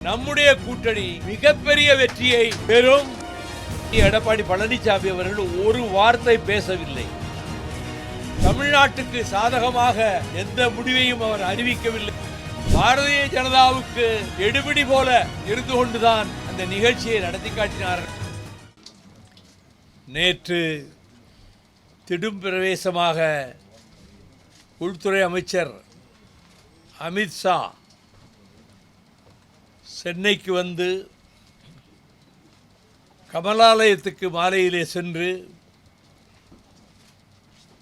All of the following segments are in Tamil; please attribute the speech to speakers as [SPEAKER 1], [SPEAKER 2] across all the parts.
[SPEAKER 1] நம்முடைய கூட்டணி மிகப்பெரிய வெற்றியை பெறும். எடப்பாடி பழனிசாமி அவர்கள் ஒரு வார்த்தை பேசவில்லை. தமிழ்நாட்டுக்கு சாதகமாக எந்த முடிவையும் அவர் அறிவிக்கவில்லை. பாரதிய ஜனதாவுக்கு எடுபிடி போல இருந்து கொண்டுதான் அந்த நிகழ்ச்சியை நடத்தி காட்டினார்கள். நேற்று திடும் பிரவேசமாக உள்துறை அமைச்சர் அமித்ஷா சென்னைக்கு வந்து கமலாலயத்துக்கு மாலையிலே சென்று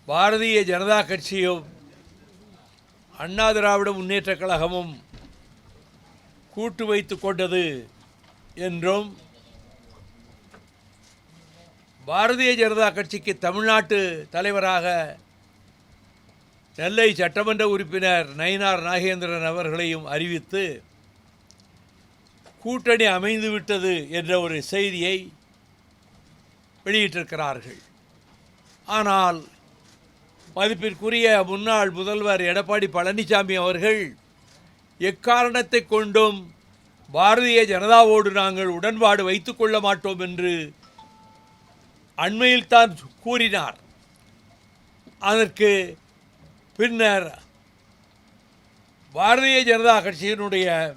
[SPEAKER 1] பாரதிய ஜனதா கட்சியும் அண்ணா திராவிட முன்னேற்றக் கழகமும் கூட்டு வைத்து கொண்டது என்றும் பாரதிய ஜனதா கட்சிக்கு தமிழ்நாட்டு தலைவராக நெல்லை சட்டமன்ற உறுப்பினர் நயினார் நாகேந்திரன் அவர்களையும் அறிவித்து கூட்டணி அமைந்துவிட்டது என்ற ஒரு செய்தியை வெளியிட்டிருக்கிறார்கள். ஆனால் மதிப்பிற்குரிய முன்னாள் முதல்வர் எடப்பாடி பழனிசாமி அவர்கள் எக்காரணத்தை கொண்டும் பாரதிய ஜனதாவோடு நாங்கள் உடன்பாடு வைத்துக் கொள்ள மாட்டோம் என்று அண்மையில் தான் கூறினார். அதற்கு பின்னர் பாரதிய ஜனதா கட்சியினுடைய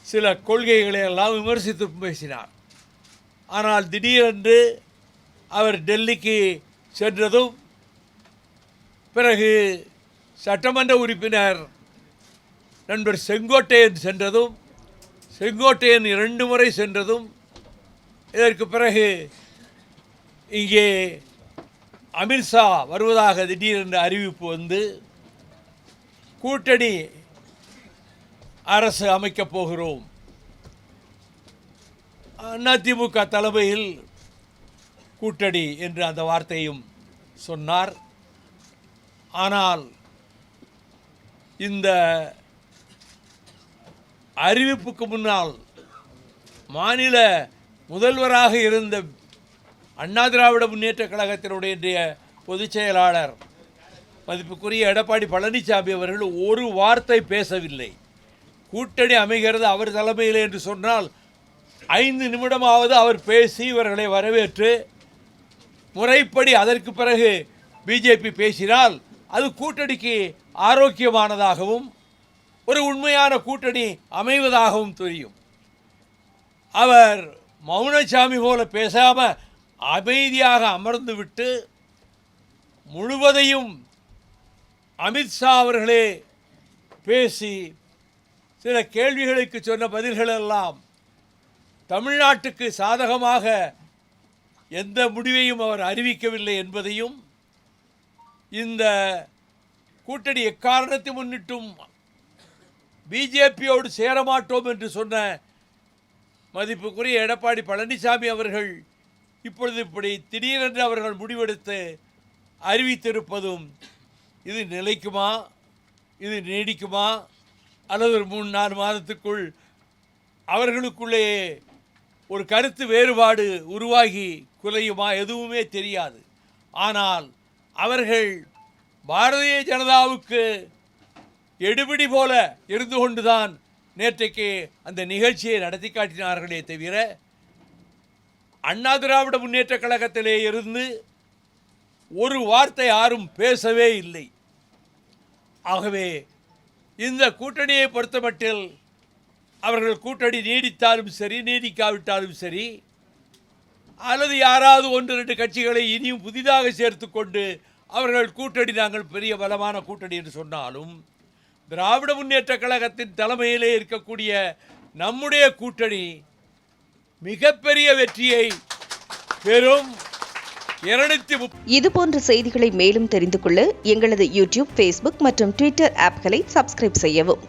[SPEAKER 1] சில கொள்கைகளை எல்லாம் விமர்சித்து பேசினார். ஆனால் திடீரென்று அவர் டெல்லிக்கு சென்றதும், பிறகு சட்டமன்ற உறுப்பினர் நண்பர் செங்கோட்டையன் சென்றதும், செங்கோட்டையன் 2 முறை சென்றதும், இதற்கு பிறகு இங்கே அமித்ஷா வருவதாக திடீரென்று அறிவிப்பு வந்து கூட்டணி அரசு அமைக்கப் போகிறோம், அதிமுக தலைமையில் கூட்டணி என்று அந்த வார்த்தையும் சொன்னார். ஆனால் இந்த அறிவிப்புக்கு முன்னால் மாநில முதல்வராக இருந்த அண்ணா திராவிட முன்னேற்றக் கழகத்தினுடைய பொதுச் செயலாளர் மதிப்புக்குரிய எடப்பாடி பழனிசாமி அவர்கள் ஒரு வார்த்தை பேசவில்லை. கூட்டணி அமைகிறது அவர் தலைமையில் என்று சொன்னால் 5 நிமிடமாவது அவர் பேசி இவர்களை வரவேற்று முறைப்படி அதற்கு பிறகு பிஜேபி பேசினால் அது கூட்டணிக்கு ஆரோக்கியமானதாகவும் ஒரு உண்மையான கூட்டணி அமைவதாகவும் தெரியும். அவர் மௌனசாமி போல பேசாமல் அமைதியாக அமர்ந்துவிட்டு முழுவதையும் அமித்ஷா அவர்களே பேசி சில கேள்விகளுக்கு சொன்ன பதில்களெல்லாம் தமிழ்நாட்டுக்கு சாதகமாக எந்த முடிவையும் அவர் அறிவிக்கவில்லை என்பதையும், இந்த கூட்டணி எக்காரணத்தை முன்னிட்டும் பிஜேபியோடு சேரமாட்டோம் என்று சொன்ன மதிப்புக்குரிய எடப்பாடி பழனிசாமி அவர்கள் இப்பொழுது இப்படி திடீரென்று அவர்கள் முடிவெடுத்து அறிவித்திருப்பதும், இது நிலைக்குமா, இது நீடிக்குமா, அல்லது ஒரு 3-4 மாதத்துக்குள் அவர்களுக்குள்ளே ஒரு கருத்து வேறுபாடு உருவாகி குலையுமா, எதுவுமே தெரியாது. ஆனால் அவர்கள் பாரதிய ஜனதாவுக்கு எடுபிடி போல இருந்து கொண்டுதான் நேற்றைக்கு அந்த நிகழ்ச்சியை நடத்தி காட்டினார்களே தவிர அண்ணா திராவிட முன்னேற்றக் கழகத்திலே இருந்து ஒரு வார்த்தை யாரும் பேசவே இல்லை. ஆகவே இந்த கூட்டணியை பொறுத்தமட்டில் அவர்கள் கூட்டணி நீடித்தாலும் சரி, நீடிக்காவிட்டாலும் சரி, அல்லது யாராவது 1-2 கட்சிகளை இனியும் புதிதாக சேர்த்து கொண்டு அவர்கள் கூட்டணி நாங்கள் பெரிய பலமான கூட்டணி என்று சொன்னாலும், திராவிட முன்னேற்றக் கழகத்தின் தலைமையிலே இருக்கக்கூடிய நம்முடைய கூட்டணி மிகப்பெரிய வெற்றியை பெறும்.
[SPEAKER 2] இது போன்ற செய்திகளை மேலும் தெரிந்து கொள்ள எங்களது யூடியூப், ஃபேஸ்புக் மற்றும் ட்விட்டர் ஆப்களை சப்ஸ்கிரைப் செய்யவும்.